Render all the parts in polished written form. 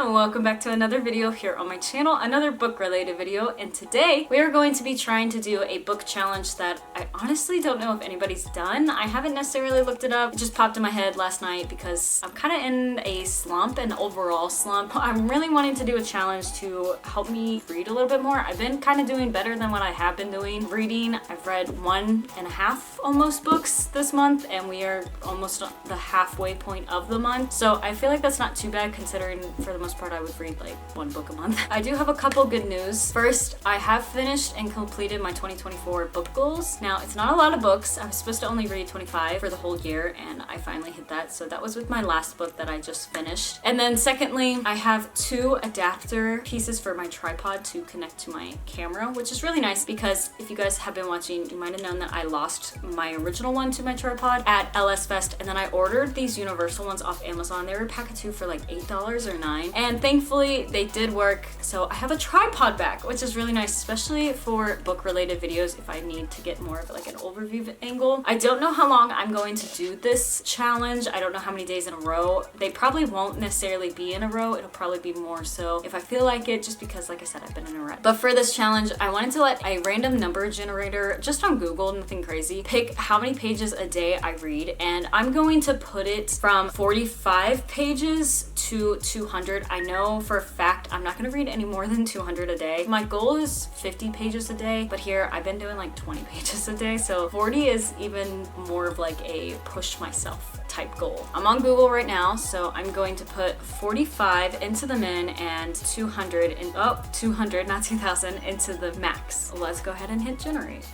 and welcome back to another video here on my channel, another book related video. And today we are going to be trying to do a book challenge that I honestly don't know if anybody's done. I haven't necessarily looked it up. It just popped in my head last night because I'm kind of in a slump, an overall slump. I'm really wanting to do a challenge to help me read a little bit more. I've been kind of doing better than what I have been doing reading. I've read 1.5 almost books this month, and we are almost the halfway point of the month. So I feel like that's not too bad considering for the most part I would read like 1 book a month. I do have a couple good news. First, I have finished and completed my 2024 book goals. Now, it's not a lot of books. I was supposed to only read 25 for the whole year, and I finally hit that. So that was with my last book that I just finished. And then secondly, I have 2 adapter pieces for my tripod to connect to my camera, which is really nice because if you guys have been watching, you might have known that I lost my original one to my tripod at LS Fest, and then I ordered these universal ones off Amazon. They were a pack of 2 for like $8 or $9, and thankfully they did work. So I have a tripod back, which is really nice, especially for book related videos if I need to get more of like an overview angle. I don't know how long I'm going to do this challenge. I don't know how many days in a row. They probably won't necessarily be in a row. It'll probably be more so if I feel like it, just because like I said, I've been in a rut. But for this challenge, I wanted to let a random number generator just on Google, nothing crazy, pick how many pages a day I read, and I'm going to put it from 45 pages to 200. I know for a fact I'm not going to read any more than 200 a day. My goal is 50 pages a day, but here I've been doing like 20 pages a day, so 40 is even more of like a push myself type goal. I'm on Google right now, so I'm going to put 45 into the min and 200 not 2000 into the max. Let's go ahead and hit generate.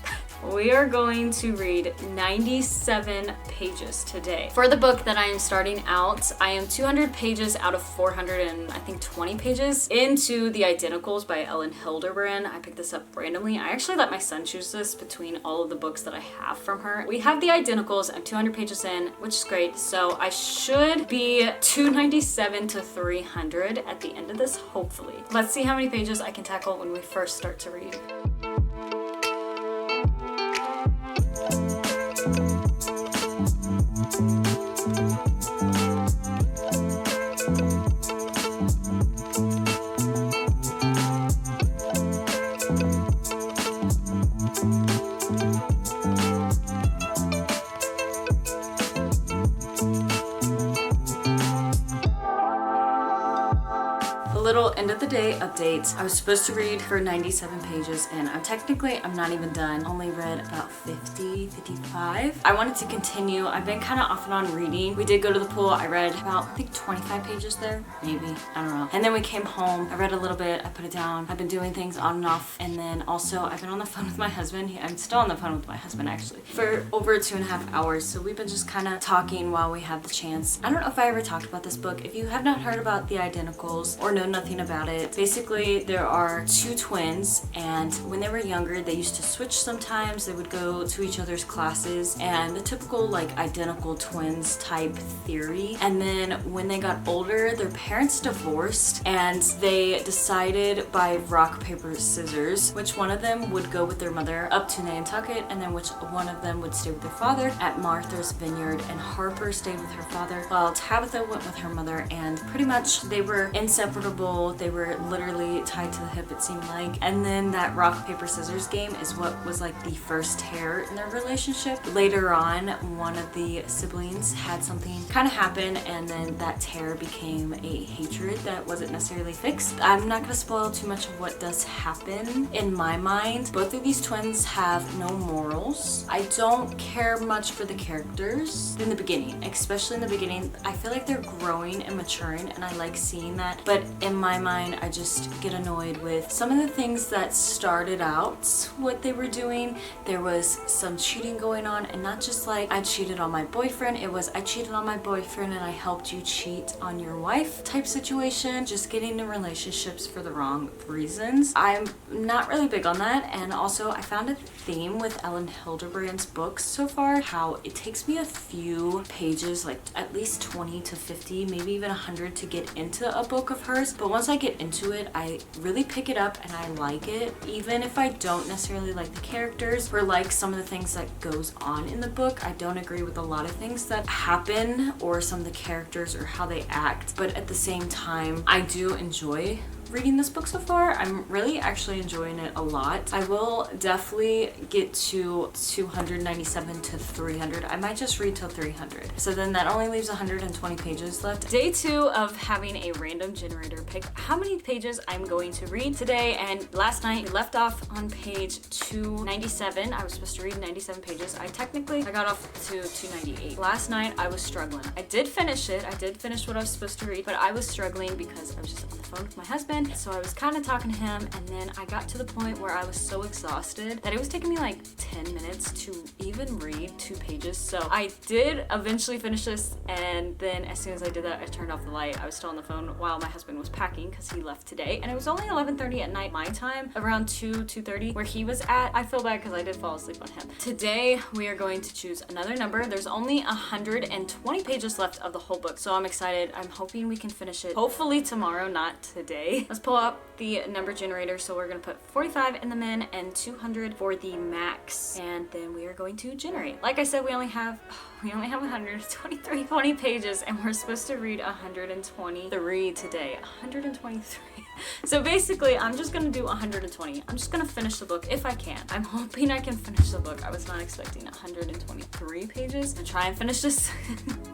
We are going to read 97 pages today. For the book that I am starting out, I am 200 pages out of 420 pages into The Identicals by Ellen Hilderbrand. I picked this up randomly. I actually let my son choose this between all of the books that I have from her. We have The Identicals. I'm 200 pages in, which is great. So I should be 297 to 300 at the end of this, hopefully. Let's see how many pages I can tackle when we first start to read. Little end of the day update. I was supposed to read for 97 pages, and I'm not even done. Only read about 55. I wanted to continue. I've been kind of off and on reading. We did go to the pool. I read about, I think 25 pages there, maybe, I don't know. And then we came home. I read a little bit. I put it down. I've been doing things on and off, and then also I've been on the phone with my husband. I'm still on the phone with my husband actually for over 2.5 hours. So we've been just kind of talking while we have the chance. I don't know if I ever talked about this book. If you have not heard about The Identicals or know nothing about it, basically there are 2 twins, and when they were younger they used to switch sometimes. They would go to each other's classes, and the typical like identical twins type theory. And then when they got older, their parents divorced, and they decided by rock paper scissors which one of them would go with their mother up to Nantucket, and then which one of them would stay with their father at Martha's Vineyard. And Harper stayed with her father while Tabitha went with her mother, and pretty much they were inseparable. They were literally tied to the hip, it seemed like. And then that rock paper scissors game is what was like the first tear in their relationship. Later on, one of the siblings had something kind of happen, and then that tear became a hatred that wasn't necessarily fixed. I'm not gonna spoil too much of what does happen. In my mind, both of these twins have no morals. I don't care much for the characters in the beginning, especially in the beginning. I feel like they're growing and maturing, and I like seeing that. But in my mind, I just get annoyed with some of the things that started out what they were doing. There was some cheating going on, and not just like I cheated on my boyfriend, it was I cheated on my boyfriend and I helped you cheat on your wife type situation. Just getting in relationships for the wrong reasons. I'm not really big on that. And also I found a theme with Ellen Hilderbrand's books so far, how it takes me a few pages, like at least 20 to 50, maybe even 100 to get into a book of hers. But once I get get into it, I really pick it up and I like it, even if I don't necessarily like the characters or like some of the things that goes on in the book. I don't agree with a lot of things that happen or some of the characters or how they act, but at the same time, I do enjoy reading this book so far. I'm really actually enjoying it a lot. I will definitely get to 297 to 300. I might just read till 300. So then that only leaves 120 pages left. Day 2 of having a random generator pick how many pages I'm going to read today. And last night we left off on page 297. I was supposed to read 97 pages. I got off to 298. Last night I was struggling. I did finish it. I did finish what I was supposed to read, but I was struggling because I was just on the phone with my husband. So I was kind of talking to him, and then I got to the point where I was so exhausted that it was taking me like 10 minutes to even read 2 pages. So I did eventually finish this, and then as soon as I did that, I turned off the light. I was still on the phone while my husband was packing because he left today, and it was only 11:30 at night my time, around 2:30 where he was at. I feel bad because I did fall asleep on him. Today we are going to choose another number. There's only 120 pages left of the whole book, so I'm excited. I'm hoping we can finish it hopefully tomorrow, not today. Let's pull up the number generator. So we're gonna put 45 in the min and 200 for the max, and then we are going to generate. Like I said, we only have 120 pages, and we're supposed to read 123 today. 123. So basically, I'm just gonna do 120. I'm just gonna finish the book if I can. I'm hoping I can finish the book. I was not expecting 123 pages. And try and finish this.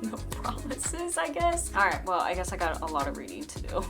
No promises, I guess. All right. Well, I guess I got a lot of reading to do.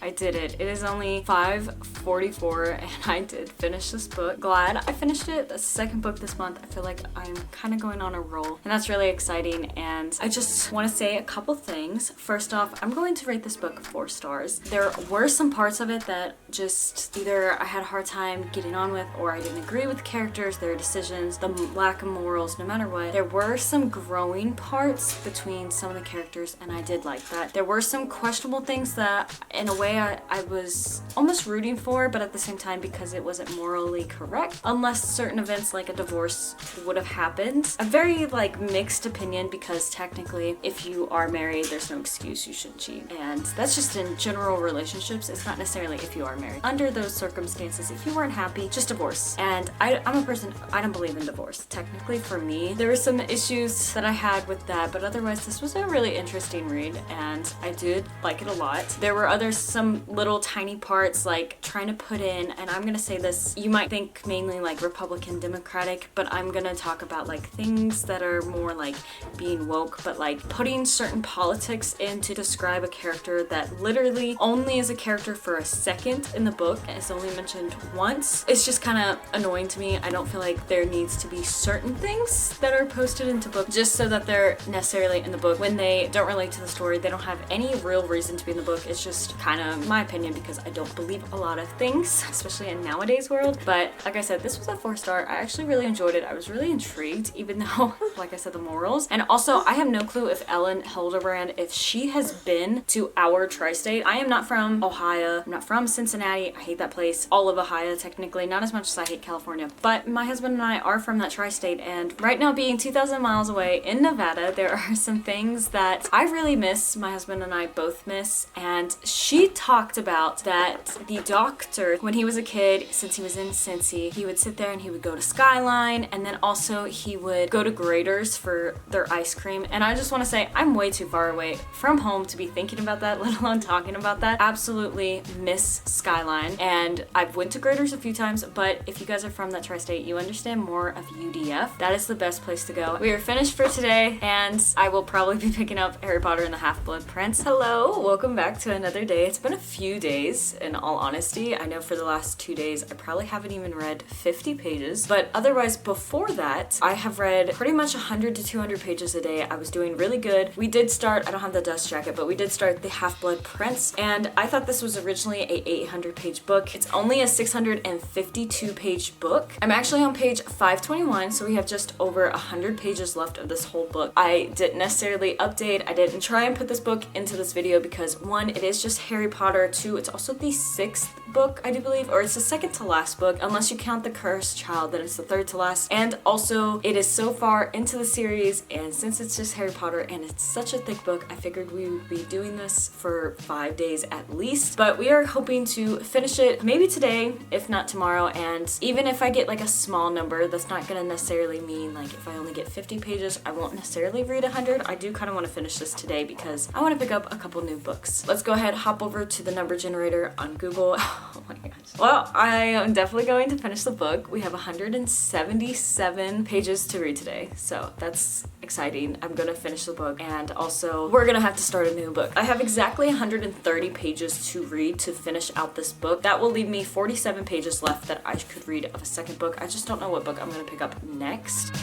I did it. It is only 5:44 and I did finish this book. Glad I finished it. The second book this month. I feel like I'm kind of going on a roll, and that's really exciting. And I just want to say a couple things. First off, I'm going to rate this book 4 stars. There were some parts of it that just either I had a hard time getting on with, or I didn't agree with the characters, their decisions, the lack of morals, no matter what. There were some growing parts between some of the characters, and I did like that. There were some questionable things that in a way I was almost rooting for, but at the same time, because it wasn't morally correct, unless certain events like a divorce would have happened. A very mixed opinion, because technically if you are married, there's no excuse you shouldn't cheat, and that's just in general relationships. It's not necessarily if you are married. Under those circumstances, if you weren't happy, just divorce. And I'm a person, I don't believe in divorce. Technically for me, there were some issues that I had with that, but otherwise this was a really interesting read and I did like it a lot. There were some little tiny parts like trying to put in, and I'm gonna say this, you might think mainly like Republican, Democratic, but I'm gonna talk about things that are more like being woke, but putting certain politics in to describe a character that literally only is a character for a second in the book and is only mentioned once. It's just kind of annoying to me. I don't feel like there needs to be certain things that are posted into book just so that they're necessarily in the book when they don't relate to the story. They don't have any real reason to be in the book. It's just kind of my opinion, because I don't believe a lot of things, especially in nowadays world. But like I said, this was a 4-star. I actually really enjoyed it. I was really intrigued, even though, like I said, the morals. And also, I have no clue if Ellen Hildebrand, if she has been to our tri-state. I am not from Ohio. I'm not from Cincinnati. I hate that place. All of Ohio, technically. Not as much as I hate California. But my husband and I are from that tri-state. And right now, being 2,000 miles away in Nevada, there are some things that I really miss. My husband and I both miss. And she talked about that the doctor, when he was a kid, since he was in Cincy, he would sit there and he would go to Skyline, and then also he would go to Grater's for their ice cream. And I just want to say, I'm way too far away from home to be thinking about that, let alone talking about that. Absolutely miss Skyline. And I've went to Grater's a few times, but if you guys are from that tri-state, you understand more of UDF. That is the best place to go. We are finished for today, and I will probably be picking up Harry Potter and the Half-Blood Prince. Hello, welcome back to another day. It's been a few days, in all honesty. I know for the last 2 days, I probably haven't even read 50 pages, but otherwise before that, I have read pretty much 100 to 200 pages a day. I was doing really good. We did start, I don't have the dust jacket, but we did start the Half-Blood Prince, and I thought this was originally a 800-page book. It's only a 652-page book. I'm actually on page 521, so we have just over 100 pages left of this whole book. I didn't necessarily update. I didn't try and put this book into this video because 1, it is just Harry Potter. 2, it's also the 6th book, I do believe, or it's the second to last book, unless you count The Cursed Child, then it's the third to last. And also, it is so far into the series, and since it's just Harry Potter and it's such a thick book, I figured we would be doing this for 5 days at least. But we are hoping to finish it maybe today, if not tomorrow, and even if I get like a small number, that's not gonna necessarily mean like if I only get 50 pages, I won't necessarily read 100. I do kind of want to finish this today because I want to pick up a couple new books. Let's go ahead, hop over to the number generator on Google. Oh my gosh. Well, I am definitely going to finish the book. We have 177 pages to read today, so that's exciting. I'm gonna finish the book, and also we're gonna have to start a new book. I have exactly 130 pages to read to finish out this book. That will leave me 47 pages left that I could read of a second book. I just don't know what book I'm gonna pick up next.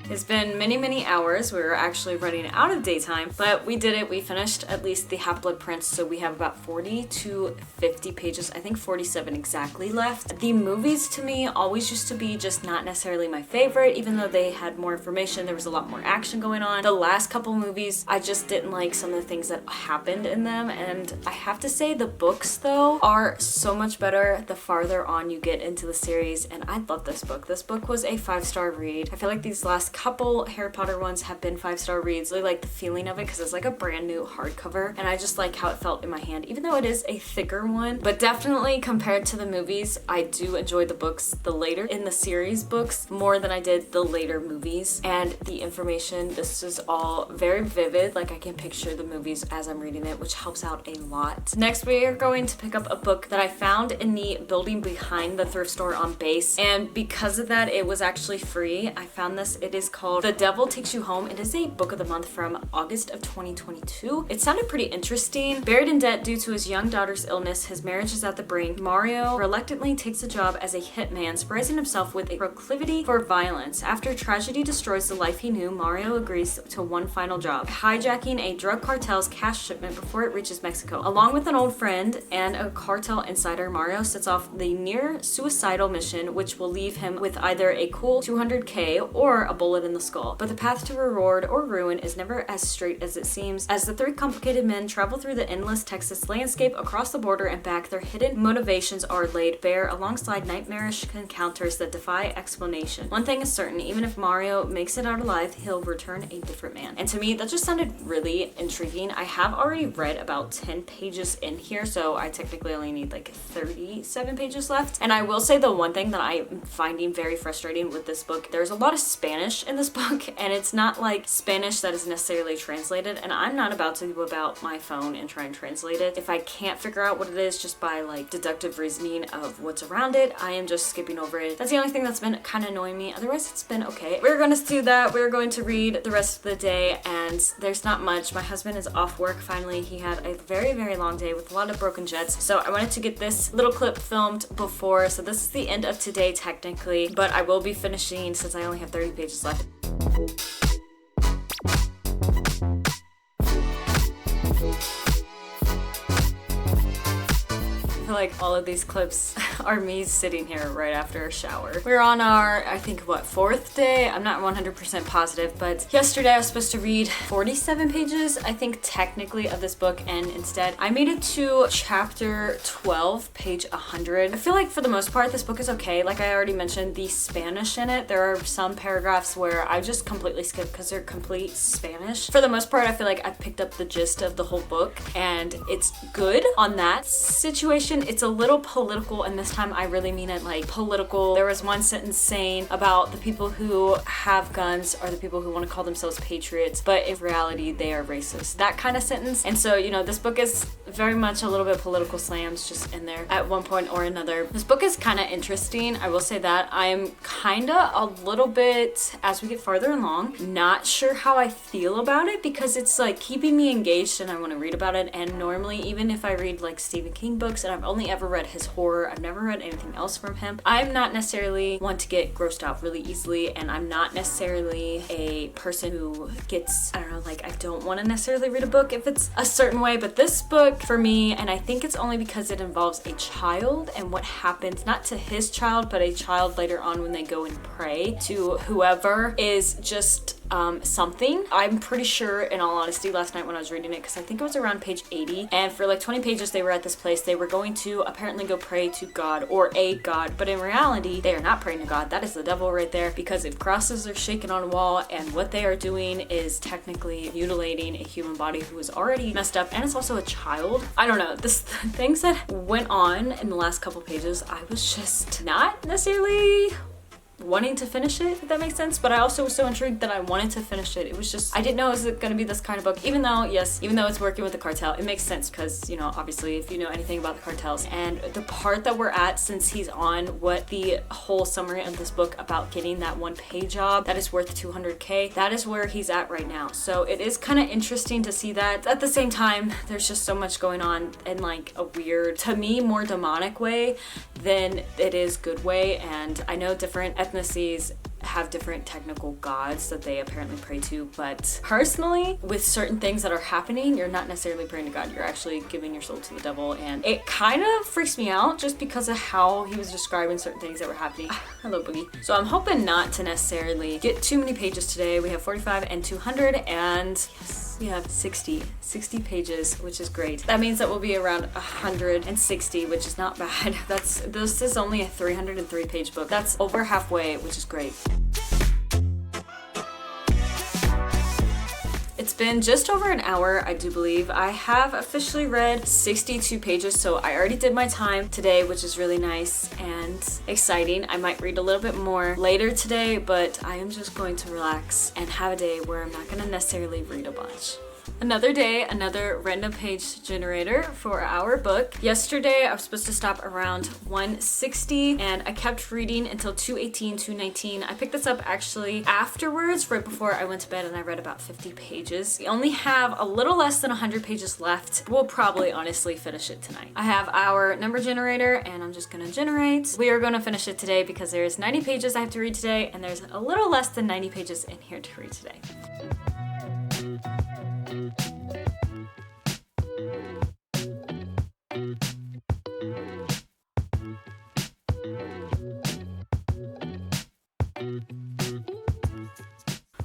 It's been many hours. We were actually running out of daytime, but we did it. We finished at least the Half-Blood Prince, so we have about 40 to 50 pages, I think 47 exactly left. The movies to me always used to be just not necessarily my favorite, even though they had more information, there was a lot more action going on. The last couple movies, I just didn't like some of the things that happened in them, and I have to say the books though are so much better the farther on you get into the series, and I love this book. This book was a 5-star read. I feel like these last couple Harry Potter ones have been 5-star reads. I really like the feeling of it because it's like a brand new hardcover, and I just like how it felt in my hand, even though it is a thicker one. But definitely compared to the movies, I do enjoy the books, the later in the series books, more than I did the later movies. And the information, this is all very vivid, like I can picture the movies as I'm reading it, which helps out a lot. Next, we are going to pick up a book that I found in the building behind the thrift store on base, and because of that, it was actually free. I found this. It is called The Devil Takes You Home. It is a book of the month from August of 2022. It sounded pretty interesting. Buried in debt due to his young daughter's illness, his marriage is at the brink. Mario reluctantly takes a job as a hitman, surprising himself with a proclivity for violence. After tragedy destroys the life he knew, Mario agrees to one final job: hijacking a drug cartel's cash shipment before it reaches Mexico. Along with an old friend and a cartel insider, Mario sets off the near suicidal mission, which will leave him with either a cool 200K or a bullet in the skull. But the path to reward or ruin is never as straight as it seems. As the three complicated men travel through the endless Texas landscape across the border and back, their hidden motivations are laid bare alongside nightmarish encounters that defy explanation. One thing is certain: even if Mario makes it out alive, he'll return a different man. And to me, that just sounded really intriguing. I have already read about 10 pages in here, so I technically only need like 37 pages left. And I will say the one thing that I'm finding very frustrating with this book, there's a lot of Spanish in this book, and it's not like Spanish that is necessarily translated, and I'm not about to whip out my phone and try and translate it. If I can't figure out what it is just by like deductive reasoning of what's around it, I am just skipping over it. That's the only thing that's been kind of annoying me. Otherwise, it's been okay. We're going to do that. We're going to read the rest of the day, and there's not much. My husband is off work finally. He had a very long day with a lot of broken jets, so I wanted to get this little clip filmed before, so this is the end of today technically, but I will be finishing since I only have 30 pages left. I feel like all of these clips are me sitting here right after a shower. We're on our, I think, what, 4th day? I'm not 100% positive, but yesterday I was supposed to read 47 pages, I think, technically, of this book, and instead I made it to chapter 12, page 100. I feel like for the most part, this book is okay. Like I already mentioned, the Spanish in it, there are some paragraphs where I just completely skip because they're complete Spanish. For the most part, I feel like I've picked up the gist of the whole book, and it's good on that situation. It's a little political, and this time I really mean it like political. There was one sentence saying about the people who have guns are the people who want to call themselves patriots, but in reality they are racist. That kind of sentence. And so, you know, this book is very much a little bit political slams just in there at one point or another. This book is kind of interesting, I will say that. I'm kind of a little bit, as we get farther along, not sure how I feel about it, because it's like keeping me engaged and I want to read about it. And normally, even if I read like Stephen King books, and I've only ever read his horror, I've never never read anything else from him. I'm not necessarily one to get grossed out really easily, and I'm not necessarily a person who gets, I don't know, like I don't want to necessarily read a book if it's a certain way, but this book for me, and I think it's only because it involves a child and what happens, not to his child, but a child later on when they go and pray to whoever, is just something. I'm pretty sure, in all honesty, last night when I was reading it, because I think it was around page 80, and for like 20 pages they were at this place. They were going to apparently go pray to God or a God, but in reality they are not praying to God. That is the devil right there, because if crosses are shaken on a wall and what they are doing is technically mutilating a human body who is already messed up, and it's also a child. I don't know, this things that went on in the last couple pages, I was just not necessarily wanting to finish it, if that makes sense, but I also was so intrigued that I wanted to finish it. It was just, I didn't know it was going to be this kind of book, even though it's working with the cartel, it makes sense because, you know, obviously if you know anything about the cartels. And the part that we're at, since he's on what the whole summary of this book about getting that 1 pay job that is worth 200K, that is where he's at right now. So it is kind of interesting to see that. At the same time, there's just so much going on in like a weird, to me, more demonic way than it is good way. And I know different ethnicities have different technical gods that they apparently pray to, but personally, with certain things that are happening, you're not necessarily praying to God, you're actually giving your soul to the devil, and it kind of freaks me out just because of how he was describing certain things that were happening. Hello, Boogie. So I'm hoping not to necessarily get too many pages today. We have 45 and 200, and yes, we have 60 pages, which is great. That means that we'll be around 160, which is not bad. This is only a 303 page book. That's over halfway, which is great. It's been just over an hour, I do believe. I have officially read 62 pages, so I already did my time today, which is really nice and exciting. I might read a little bit more later today, but I am just going to relax and have a day where I'm not going to necessarily read a bunch. Another day, another random page generator for our book. Yesterday, I was supposed to stop around 160, and I kept reading until 218, 219. I picked this up actually afterwards, right before I went to bed, and I read about 50 pages. We only have a little less than 100 pages left. We'll probably honestly finish it tonight. I have our number generator, and I'm just gonna generate. We are gonna finish it today because there's 90 pages I have to read today, and there's a little less than 90 pages in here to read today.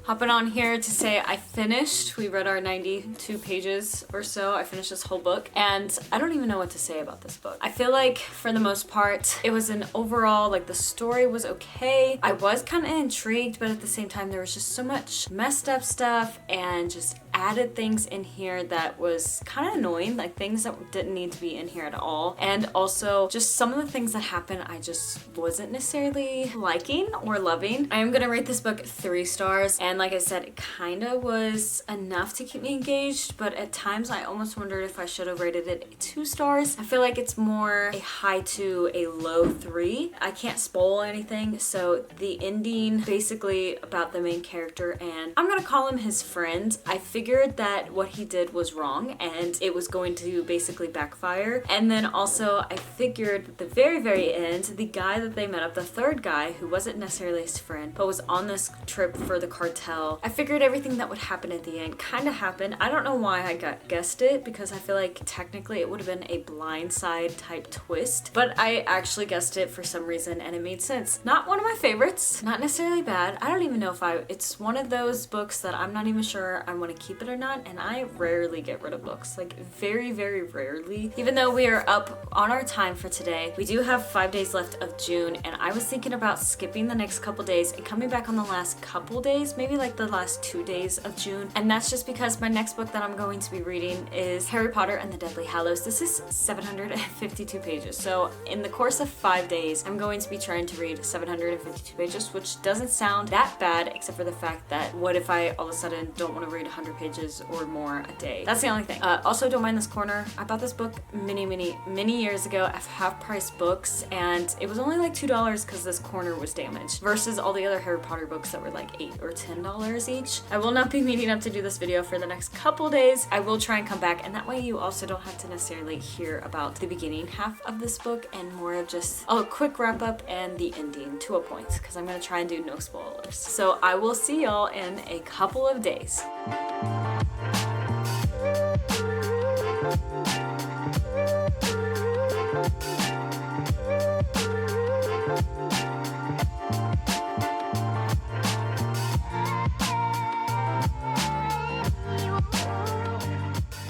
Hopping on here to say I finished. We read our 92 pages or so. I finished this whole book, and I don't even know what to say about this book. I feel like for the most part, it was an overall, like the story was okay. I was kind of intrigued, but at the same time, there was just so much messed up stuff and just added things in here that was kind of annoying, like things that didn't need to be in here at all. And also just some of the things that happened, I just wasn't necessarily liking or loving. I am gonna rate this book 3 stars. And like I said, it kind of was enough to keep me engaged, but at times I almost wondered if I should have rated it 2 stars. I feel like it's more a high 2, a low 3. I can't spoil anything, so the ending basically about the main character, and I'm gonna call him his friend. I figured that what he did was wrong and it was going to basically backfire. And then also I figured at the very, very end, the guy that they met up, the third guy who wasn't necessarily his friend, but was on this trip for the cartel, I figured everything that would happen at the end kind of happened. I don't know why I guessed it, because I feel like technically it would have been a blindside type twist, but I actually guessed it for some reason and it made sense. Not one of my favorites, not necessarily bad. I don't even know if it's one of those books that I'm not even sure I want to keep it or not, and I rarely get rid of books, like very, very rarely. Even though we are up on our time for today, we do have 5 days left of June, and I was thinking about skipping the next couple days and coming back on the last couple days, maybe like the last 2 days of June. And that's just because my next book that I'm going to be reading is Harry Potter and the Deathly Hallows. This is 752 pages. So in the course of 5 days, I'm going to be trying to read 752 pages, which doesn't sound that bad, except for the fact that what if I all of a sudden don't want to read 100 pages or more a day. That's the only thing. Also, don't mind this corner. I bought this book many years ago at half-price books, and it was only like $2 because this corner was damaged versus all the other Harry Potter books that were like $8 or $10 each. I will not be meeting up to do this video for the next couple days. I will try and come back, and that way you also don't have to necessarily hear about the beginning half of this book and more of just a quick wrap up and the ending to a point, because I'm going to try and do no spoilers. So I will see y'all in a couple of days.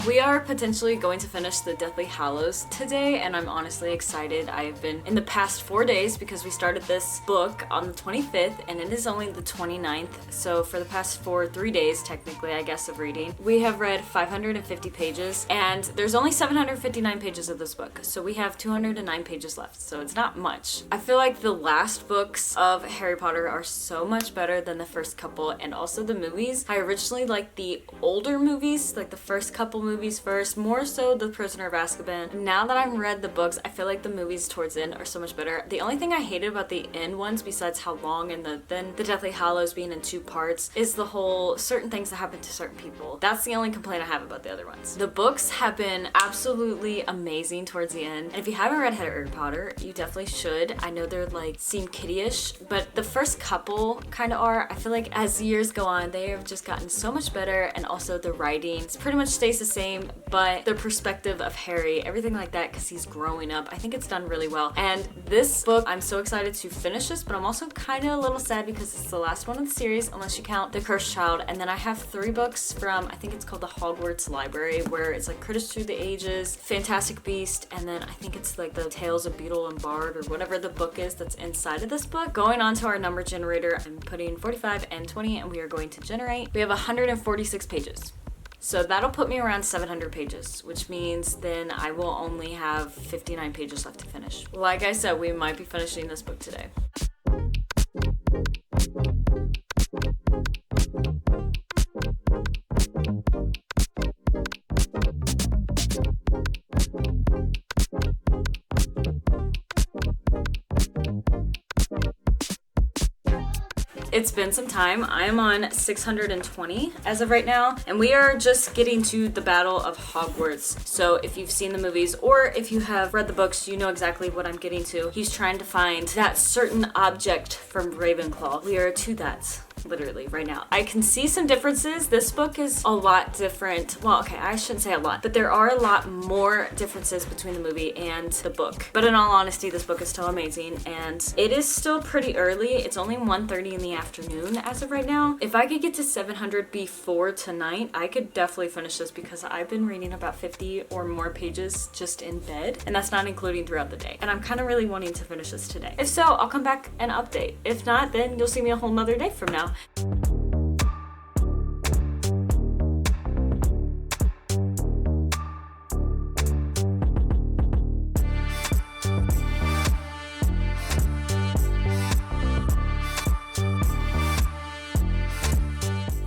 We are potentially going to finish the Deathly Hallows today, and I'm honestly excited. I've been in the past 4 days because we started this book on the 25th and it is only the 29th. So for the past 3 days, technically, I guess, of reading, we have read 550 pages, and there's only 759 pages of this book. So we have 209 pages left. So it's not much. I feel like the last books of Harry Potter are so much better than the first couple, and also the movies. I originally liked the older movies, like the first couple movies first, more so The Prisoner of Azkaban. Now that I've read the books, I feel like the movies towards the end are so much better. The only thing I hated about the end ones, besides how long and then the Deathly Hallows being in 2 parts, is the whole certain things that happen to certain people. That's the only complaint I have about the other ones. The books have been absolutely amazing towards the end, and if you haven't read Harry Potter, you definitely should. I know they're like seem kiddie-ish, but the first couple kind of are. I feel like as years go on, they have just gotten so much better, and also the writing pretty much stays the same, but the perspective of Harry, everything like that, because he's growing up, I think it's done really well. And this book, I'm so excited to finish this, but I'm also kind of a little sad because it's the last one of the series, unless you count The Cursed Child. And then I have 3 books from, I think it's called the Hogwarts Library, where it's like Critters Through the Ages, Fantastic Beast, and then I think it's like the Tales of Beetle and Bard, or whatever the book is that's inside of this book. Going on to our number generator, I'm putting 45 and 20, and we are going to generate. We have 146 pages. So that'll put me around 700 pages, which means then I will only have 59 pages left to finish. Like I said, we might be finishing this book today. It's been some time. I'm on 620 as of right now, and we are just getting to the Battle of Hogwarts. So if you've seen the movies or if you have read the books, you know exactly what I'm getting to. He's trying to find that certain object from Ravenclaw. We are to that. Literally right now. I can see some differences. This book is a lot different. Well, okay, I shouldn't say a lot, but there are a lot more differences between the movie and the book. But in all honesty, this book is still amazing, and it is still pretty early. It's only 1:30 in the afternoon as of right now. If I could get to 700 before tonight, I could definitely finish this, because I've been reading about 50 or more pages just in bed, and that's not including throughout the day. And I'm kind of really wanting to finish this today. If so, I'll come back and update. If not, then you'll see me a whole nother day from now.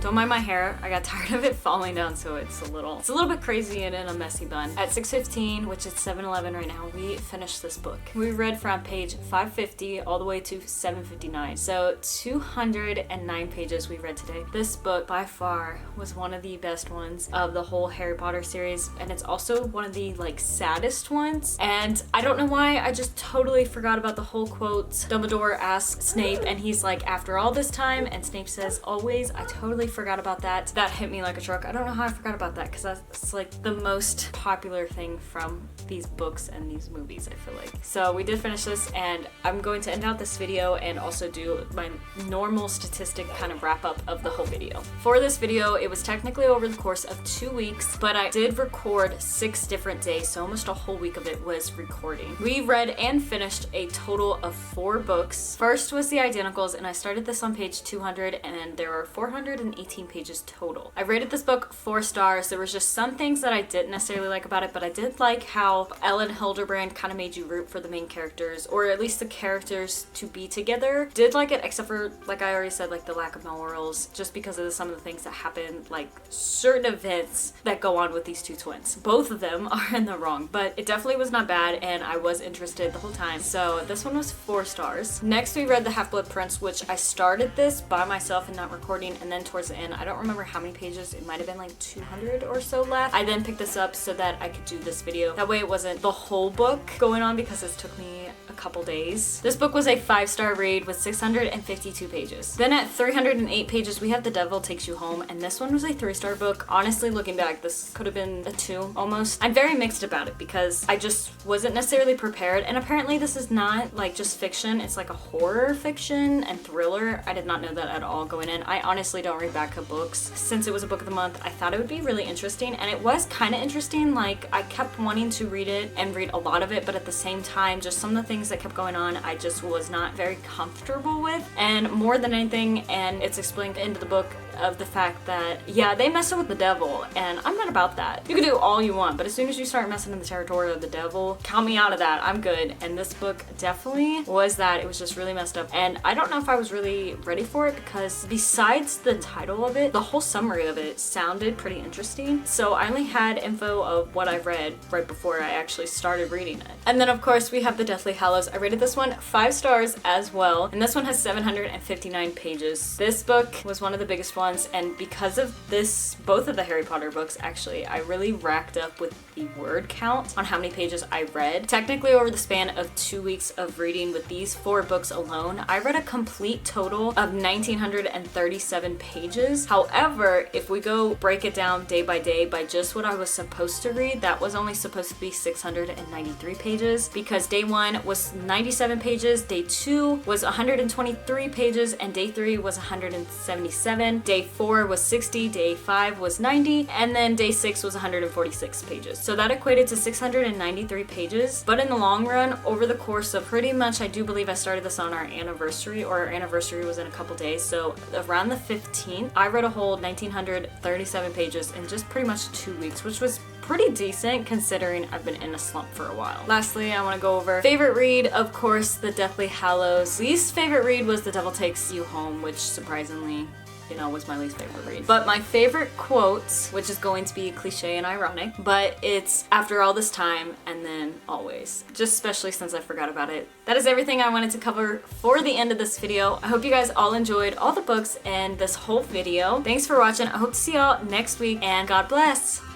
Don't mind my hair. I got tired of it falling down, so it's a little bit crazy and in a messy bun. At 6:15, which is 7:11 right now, we finished this book. We read from page 550 all the way to 759. So 209 pages we read today. This book by far was one of the best ones of the whole Harry Potter series, and it's also one of the like saddest ones. And I don't know why, I just totally forgot about the whole quote. Dumbledore asks Snape, and he's like, "After all this time," and Snape says, "Always." I totally forgot about that. That hit me like a truck. I don't know how I forgot about that, because that's like the most popular thing from these books and these movies, I feel like. So we did finish this, and I'm going to end out this video and also do my normal statistic kind of wrap up of the whole video. For this video, it was technically over the course of 2 weeks, but I did record 6 different days, so almost a whole week of it was recording. We read and finished a total of 4 books. First was The Identicals, and I started this on page 200, and there are 418 15 pages total. I rated this book 4 stars. There was just some things that I didn't necessarily like about it, but I did like how Ellen Hildebrand kind of made you root for the main characters, or at least the characters to be together. Did like it, except for, like I already said, like the lack of morals, just because of some of the things that happen, like certain events that go on with these two twins. Both of them are in the wrong, but it definitely was not bad, and I was interested the whole time. So this one was 4 stars. Next, we read The Half-Blood Prince, which I started this by myself and not recording, and then towards the end, I don't remember how many pages, it might have been like 200 or so left. I then picked this up so that I could do this video. That way it wasn't the whole book going on, because this took me a couple days. This book was a 5-star read with 652 pages. Then at 308 pages, we have The Devil Takes You Home, and this one was a 3-star book. Honestly, looking back, this could have been a 2 almost. I'm very mixed about it because I just wasn't necessarily prepared, and apparently this is not like just fiction, it's like a horror fiction and thriller. I did not know that at all going in. I honestly don't read Back of books. Since it was a book of the month, I thought it would be really interesting, and it was kind of interesting. Like, I kept wanting to read it and read a lot of it, but at the same time, just some of the things that kept going on, I just was not very comfortable with. And more than anything, and it's explained into the book, of the fact that, yeah, they mess with the devil, and I'm not about that. You can do all you want, but as soon as you start messing in the territory of the devil, count me out of that. I'm good. And this book definitely was that. It was just really messed up, and I don't know if I was really ready for it, because besides the title of it, the whole summary of it sounded pretty interesting. So I only had info of what I read right before I actually started reading it. And then of course we have The Deathly Hallows. I rated this one 5 stars as well, and this one has 759 pages. This book was one of the biggest ones, and because of this, both of the Harry Potter books actually, I really racked up with the word count on how many pages I read. Technically, over the span of 2 weeks of reading with these 4 books alone, I read a complete total of 1,937 pages. However, if we go break it down day by just what I was supposed to read, that was only supposed to be 693 pages, because day 1 was 97 pages, day 2 was 123 pages, and day 3 was 177. Day 4 was 60, day 5 was 90, and then day 6 was 146 pages. So that equated to 693 pages. But in the long run, over the course of pretty much, I do believe I started this on our anniversary, or our anniversary was in a couple days, so around the 15th, I read a whole 1,937 pages in just pretty much 2 weeks, which was pretty decent considering I've been in a slump for a while. Lastly, I want to go over favorite read, of course, The Deathly Hallows. Least favorite read was The Devil Takes You Home, which surprisingly, you know, was my least favorite read. But my favorite quote, which is going to be cliche and ironic, but it's "after all this time and then always," just especially since I forgot about it. That is everything I wanted to cover for the end of this video. I hope you guys all enjoyed all the books and this whole video. Thanks for watching. I hope to see y'all next week, and God bless.